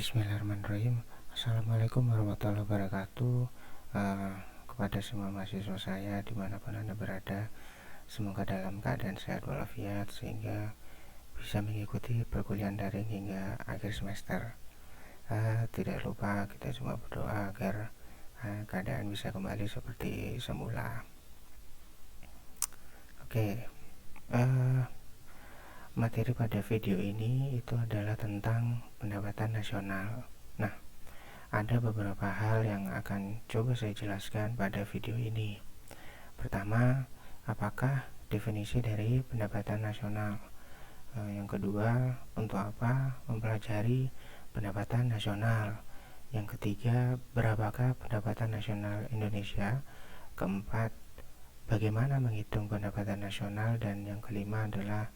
Bismillahirrahmanirrahim. Assalamualaikum warahmatullahi wabarakatuh. Kepada semua mahasiswa saya dimanapun Anda berada, semoga dalam keadaan sehat walafiat sehingga bisa mengikuti perkuliahan daring hingga akhir semester. Tidak lupa kita semua berdoa agar keadaan bisa kembali seperti semula. Oke, materi pada video ini itu adalah tentang pendapatan nasional. Nah, ada beberapa hal yang akan coba saya jelaskan pada video ini. Pertama, apakah definisi dari pendapatan nasional? Yang kedua, untuk apa mempelajari pendapatan nasional? Yang ketiga, berapakah pendapatan nasional Indonesia? Keempat, bagaimana menghitung pendapatan nasional? Dan yang kelima adalah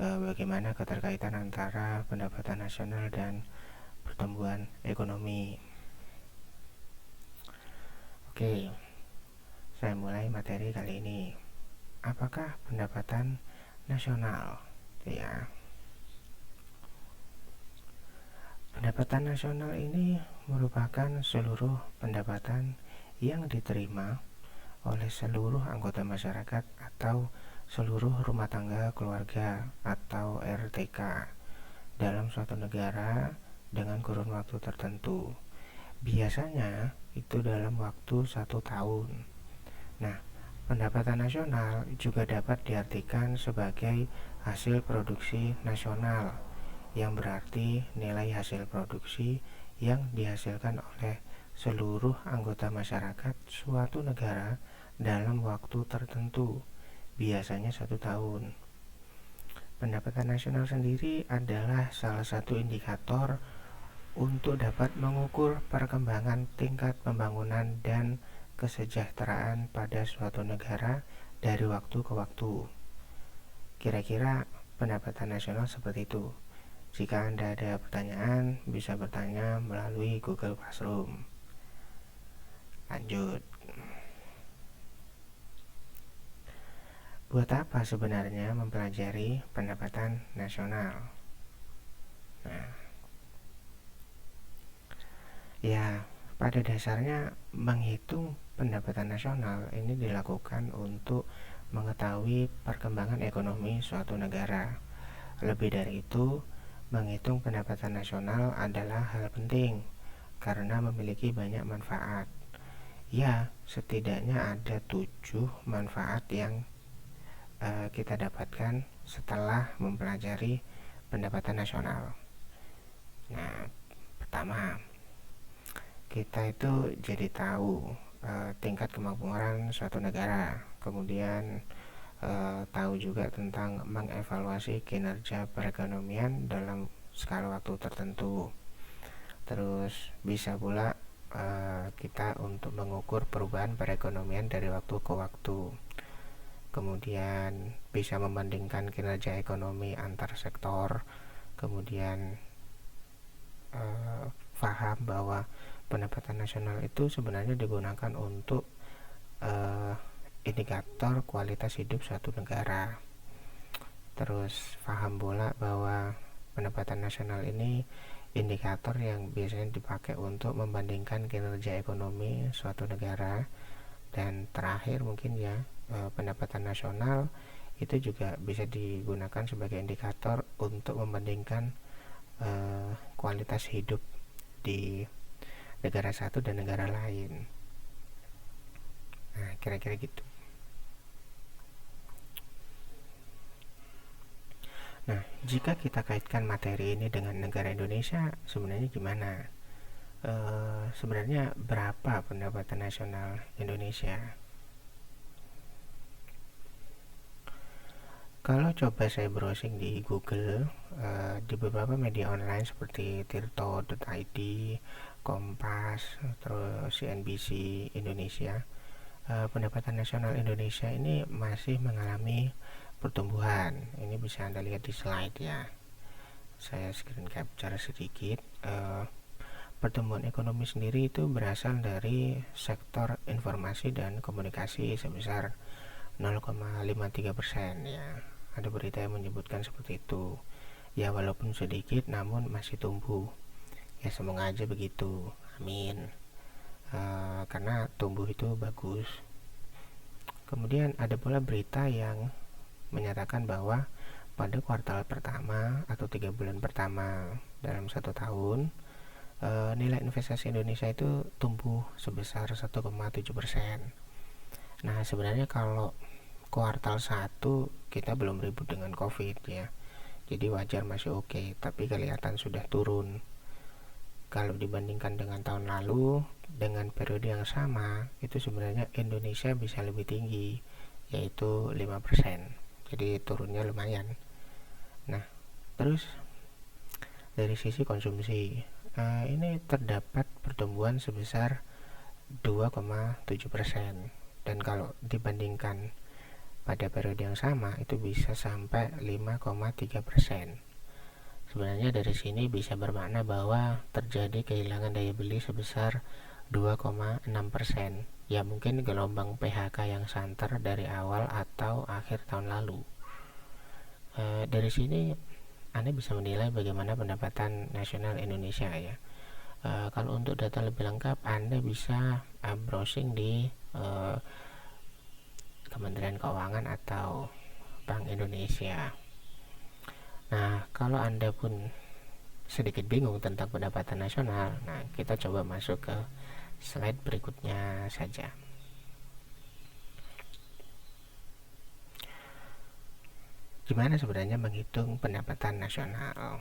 bagaimana keterkaitan antara pendapatan nasional dan pertumbuhan ekonomi. Oke, saya mulai materi kali ini. Apakah pendapatan nasional? Ya, pendapatan nasional ini merupakan seluruh pendapatan yang diterima oleh seluruh anggota masyarakat atau seluruh rumah tangga keluarga atau RTK dalam suatu negara dengan kurun waktu tertentu. Biasanya itu dalam waktu 1 tahun. Nah, pendapatan nasional juga dapat diartikan sebagai hasil produksi nasional, yang berarti nilai hasil produksi yang dihasilkan oleh seluruh anggota masyarakat suatu negara dalam waktu tertentu, biasanya 1 tahun. Pendapatan nasional sendiri adalah salah satu indikator untuk dapat mengukur perkembangan tingkat pembangunan dan kesejahteraan pada suatu negara dari waktu ke waktu. Kira-kira pendapatan nasional seperti itu. Jika Anda ada pertanyaan, bisa bertanya melalui Google Classroom. Lanjut. Buat apa sebenarnya mempelajari pendapatan nasional? Nah, ya, pada dasarnya menghitung pendapatan nasional ini dilakukan untuk mengetahui perkembangan ekonomi suatu negara. Lebih dari itu, menghitung pendapatan nasional adalah hal penting karena memiliki banyak manfaat. Ya, setidaknya ada 7 manfaat yang kita dapatkan setelah mempelajari pendapatan nasional. Nah, pertama, kita itu jadi tahu tingkat kemampuan suatu negara. Kemudian tahu juga tentang mengevaluasi kinerja perekonomian dalam skala waktu tertentu. Terus bisa pula kita untuk mengukur perubahan perekonomian dari waktu ke waktu. Kemudian bisa membandingkan kinerja ekonomi antar sektor. Kemudian paham bahwa pendapatan nasional itu sebenarnya digunakan untuk indikator kualitas hidup suatu negara. Terus paham pula bahwa pendapatan nasional ini indikator yang biasanya dipakai untuk membandingkan kinerja ekonomi suatu negara. Dan terakhir mungkin ya, pendapatan nasional itu juga bisa digunakan sebagai indikator untuk membandingkan kualitas hidup di negara satu dan negara lain. Nah, kira-kira gitu. Nah, jika kita kaitkan materi ini dengan negara Indonesia, sebenarnya gimana? Sebenarnya berapa pendapatan nasional Indonesia? Kalau coba saya browsing di Google, di beberapa media online seperti tirto.id, Kompas, terus CNBC Indonesia, pendapatan nasional Indonesia ini masih mengalami pertumbuhan. Ini bisa Anda lihat di slide ya. Saya screen capture sedikit. Pertumbuhan ekonomi sendiri itu berasal dari sektor informasi dan komunikasi sebesar 0,53% ya. Ada berita yang menyebutkan seperti itu. Ya, walaupun sedikit namun masih tumbuh. Ya semoga aja begitu, amin. Karena tumbuh itu bagus. Kemudian ada pula berita yang menyatakan bahwa pada kuartal pertama atau 3 bulan pertama dalam 1 tahun, nilai investasi Indonesia itu tumbuh sebesar 1,7%. Nah sebenarnya kalau kuartal 1 kita belum ribut dengan COVID ya, jadi wajar, masih oke, tapi kelihatan sudah turun. Kalau dibandingkan dengan tahun lalu dengan periode yang sama, itu sebenarnya Indonesia bisa lebih tinggi, yaitu 5%. Jadi turunnya lumayan. Nah, terus dari sisi konsumsi, ini terdapat pertumbuhan sebesar 2,7%. Dan kalau dibandingkan pada periode yang sama, itu bisa sampai 5,3%. Sebenarnya dari sini bisa bermakna bahwa terjadi kehilangan daya beli sebesar 2,6%. Ya mungkin gelombang PHK yang santer dari awal atau akhir tahun lalu. Dari sini Anda bisa menilai bagaimana pendapatan nasional Indonesia ya. Kalau untuk data lebih lengkap Anda bisa browsing di Kementerian Keuangan atau Bank Indonesia. Nah, kalau Anda pun sedikit bingung tentang pendapatan nasional, nah kita coba masuk ke slide berikutnya saja. Gimana sebenarnya menghitung pendapatan nasional?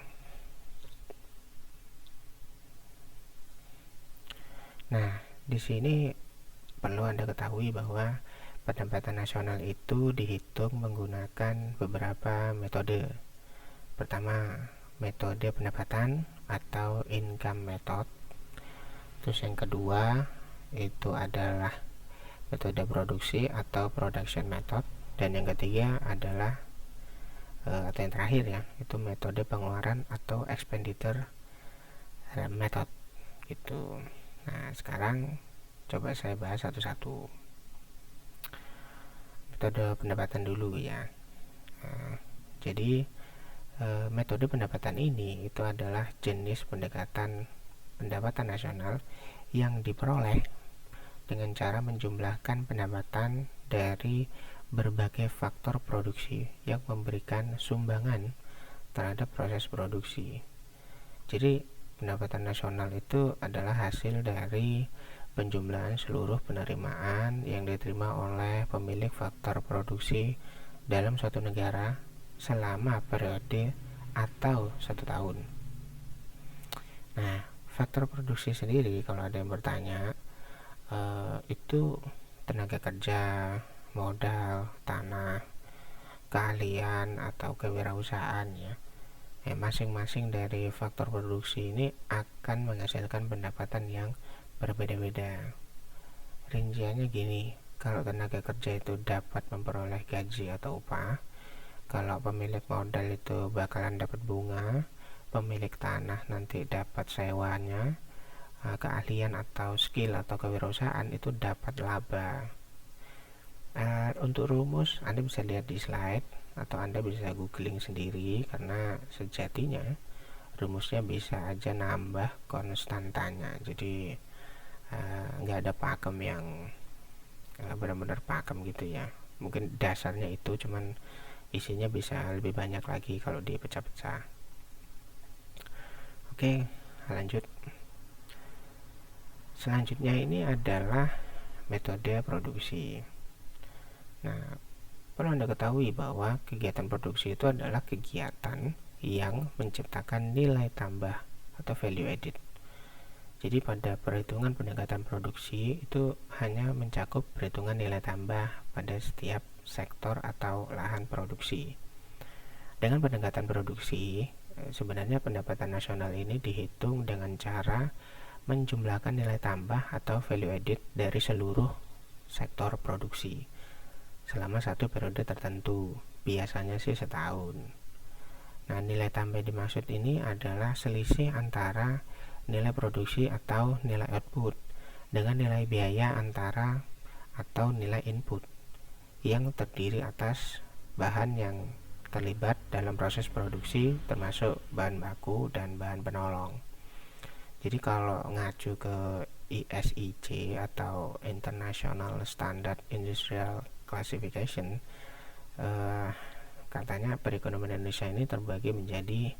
Nah, di sini perlu Anda ketahui bahwa pendapatan nasional itu dihitung menggunakan beberapa metode. Pertama, metode pendapatan atau income method. Terus yang kedua itu adalah metode produksi atau production method. Dan yang ketiga adalah atau yang terakhir ya, itu metode pengeluaran atau expenditure method gitu. Nah, sekarang coba saya bahas satu-satu. Metode pendapatan dulu ya. Jadi metode pendapatan ini itu adalah jenis pendekatan pendapatan nasional yang diperoleh dengan cara menjumlahkan pendapatan dari berbagai faktor produksi yang memberikan sumbangan terhadap proses produksi. Jadi pendapatan nasional itu adalah hasil dari penjumlahan seluruh penerimaan yang diterima oleh pemilik faktor produksi dalam suatu negara selama periode atau 1 tahun. Nah, faktor produksi sendiri kalau ada yang bertanya, itu tenaga kerja, modal, tanah, keahlian atau kewirausahaan ya. Masing-masing dari faktor produksi ini akan menghasilkan pendapatan yang berbeda-beda. Rinciannya gini, kalau tenaga kerja itu dapat memperoleh gaji atau upah, kalau pemilik modal itu bakalan dapat bunga, pemilik tanah nanti dapat sewanya, keahlian atau skill atau kewirausahaan itu dapat laba. Untuk rumus Anda bisa lihat di slide atau Anda bisa googling sendiri, karena sejatinya rumusnya bisa aja nambah konstantanya. Jadi nggak ada pakem yang benar-benar pakem gitu ya. Mungkin dasarnya itu, cuman isinya bisa lebih banyak lagi kalau dipecah-pecah. Oke, lanjut. Selanjutnya ini adalah metode produksi. Nah, perlu Anda ketahui bahwa kegiatan produksi itu adalah kegiatan yang menciptakan nilai tambah atau value added. Jadi pada perhitungan pendekatan produksi itu hanya mencakup perhitungan nilai tambah pada setiap sektor atau lahan produksi. Dengan pendekatan produksi, sebenarnya pendapatan nasional ini dihitung dengan cara menjumlahkan nilai tambah atau value added dari seluruh sektor produksi selama satu periode tertentu, biasanya sih setahun. Nah, nilai tambah dimaksud ini adalah selisih antara nilai produksi atau nilai output dengan nilai biaya antara atau nilai input yang terdiri atas bahan yang terlibat dalam proses produksi, termasuk bahan baku dan bahan penolong. Jadi kalau ngacu ke ISIC atau International Standard Industrial Classification, katanya perekonomian Indonesia ini terbagi menjadi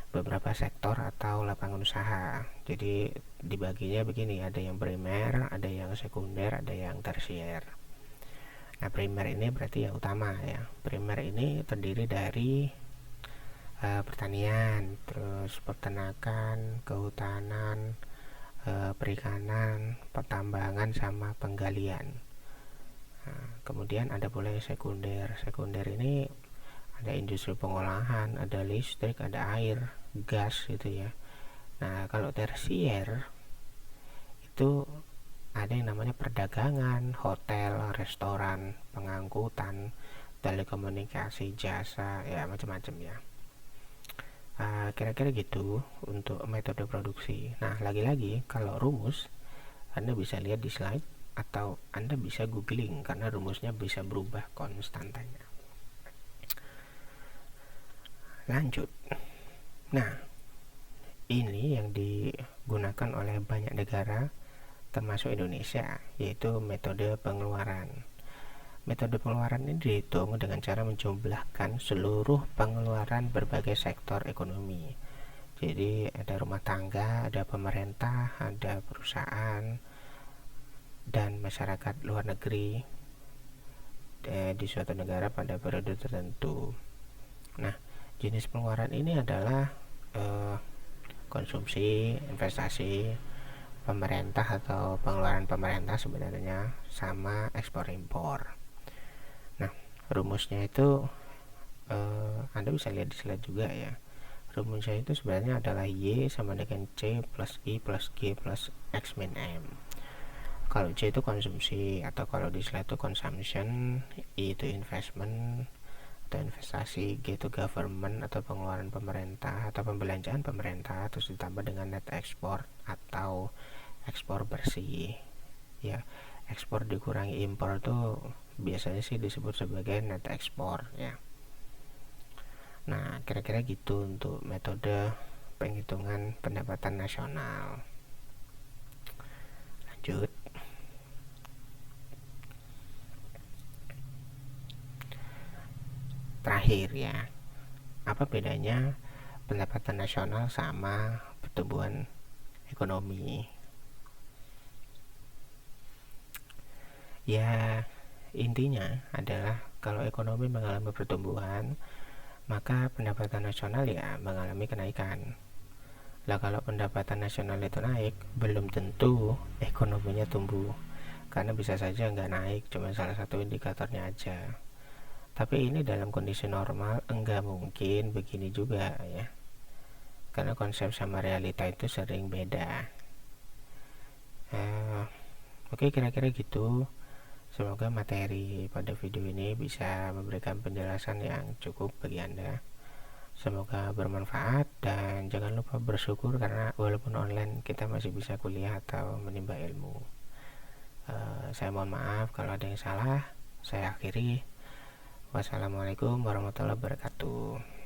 beberapa sektor atau lapangan usaha. Jadi dibaginya begini, ada yang primer, ada yang sekunder, ada yang tersier. Nah, primer ini berarti yang utama ya. Primer ini terdiri dari pertanian, terus peternakan, kehutanan, perikanan, pertambangan, sama penggalian. Nah, kemudian ada pula yang sekunder. Sekunder ini ada industri pengolahan, ada listrik, ada air, gas gitu ya. Nah, kalau tersier itu ada yang namanya perdagangan, hotel, restoran, pengangkutan, telekomunikasi, jasa, ya macam-macam ya. Kira-kira gitu untuk metode produksi. Nah, lagi-lagi kalau rumus Anda bisa lihat di slide atau Anda bisa googling karena rumusnya bisa berubah konstantanya. Lanjut. Nah, ini yang digunakan oleh banyak negara termasuk Indonesia, yaitu metode pengeluaran. Metode pengeluaran ini dihitung dengan cara menjumlahkan seluruh pengeluaran berbagai sektor ekonomi. Jadi ada rumah tangga, ada pemerintah, ada perusahaan, dan masyarakat luar negeri di suatu negara pada periode tertentu. Nah, jenis pengeluaran ini adalah konsumsi, investasi, pemerintah atau pengeluaran pemerintah sebenarnya, sama ekspor impor. Nah, rumusnya itu Anda bisa lihat di slide juga ya. Rumusnya itu sebenarnya adalah Y sama dengan C plus I plus G plus X min M. Kalau C itu konsumsi, atau kalau di slide itu consumption, I itu investment atau investasi, G itu government atau pengeluaran pemerintah atau pembelanjaan pemerintah, terus ditambah dengan net export atau ekspor bersih ya. Ekspor dikurangi impor itu biasanya sih disebut sebagai net export ya. Nah, kira-kira gitu untuk metode penghitungan pendapatan nasional. Lanjut. Terakhir ya, apa bedanya pendapatan nasional sama pertumbuhan ekonomi? Ya, intinya adalah kalau ekonomi mengalami pertumbuhan, maka pendapatan nasional ya mengalami kenaikan. Lah, kalau pendapatan nasional itu naik, belum tentu ekonominya tumbuh, karena bisa saja nggak naik, cuma salah satu indikatornya aja. Tapi ini dalam kondisi normal enggak mungkin begini juga ya, karena konsep sama realita itu sering beda. Oke, kira-kira gitu. Semoga materi pada video ini bisa memberikan penjelasan yang cukup bagi Anda. Semoga bermanfaat, dan jangan lupa bersyukur karena walaupun online kita masih bisa kuliah atau menimba ilmu. Saya mohon maaf kalau ada yang salah. Saya akhiri. Wassalamualaikum warahmatullahi wabarakatuh.